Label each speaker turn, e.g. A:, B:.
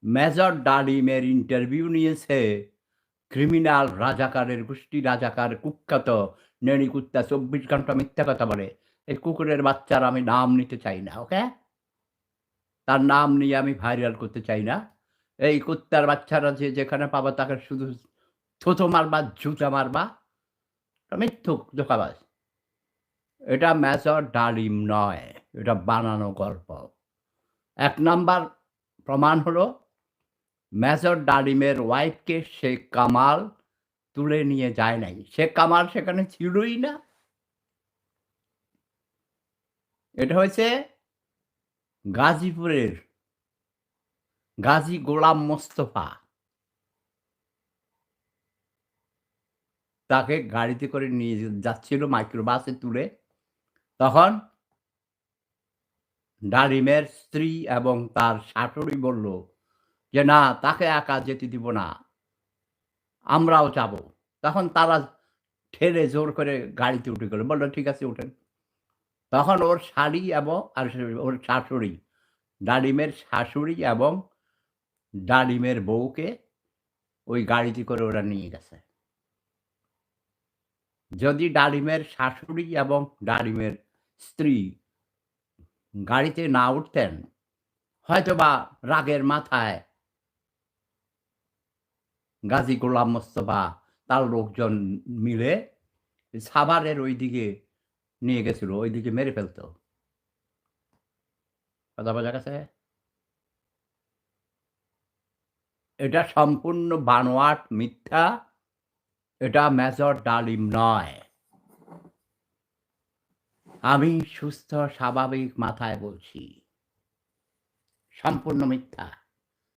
A: Major ডালিমের interview নিয়েছে criminal রাজাকারের গোষ্ঠী রাজাকার কুখ্যাত নেড়ি কুত্তা ২৪ ঘন্টা মিথ্যা কথা বলে। এই কুকুরের বাচ্চার আমি নাম নিতে চাই না, ওকে? তার নাম নিয়ে আমি ভাইরাল করতে চাই না। এই কুত্তার বাচ্চারা যে যেখানে পাবা তাকে শুধু থুথু মারবা, জুতা মারবা। মিথ্যুক, ধোঁকাবাজ। এটা মেজর ডালিম নয়, এটা বানানো গল্প। ১ নাম্বার প্রমাণ হলো মেজর ডালিমের ওয়াইফকে শেখ কামাল তুলে নিয়ে যায় নাই। শেখ কামাল সেখানে ছিলই না। এটা হয়েছে গাজীপুরের গাজী গোলাম মোস্তফা। তাকে গাড়িতে করে নিয়ে যাচ্ছিল মাইক্রোবাসে তুলে। তখন ডালিমের স্ত্রী এবং তার শাশুড়ি বলল যে, "না, তাকে একা যেতে দিব না। আমরাও যাবো।" তখন তারা ঠেলে জোর করে গাড়িতে উঠে গেল। বলল, "ঠিক আছে, উঠেন।" তখন ওর শালি এবং ওর শাশুড়ি, ডালিমের শাশুড়ি এবং ডালিমের বউকে ওই গাড়িতে করে ওরা নিয়ে গেছে। যদি ডালিমের শাশুড়ি এবং ডালিমের স্ত্রী গাড়িতে না উঠতেন, হয়তোবা রাগের মাথায় গাজী গোলাম মোস্তফা তার লোকজন মিলে সাভারের ঐদিকে নিয়ে গেছিল, ঐদিকে মেরে ফেলত। কথা বোঝা গেছে? এটা সম্পূর্ণ বানোয়াট, মিথ্যা। এটা মেজর ডালিম নয়। আমি সুস্থ স্বাভাবিক মাথায় বলছি। সম্পূর্ণ মিথ্যা।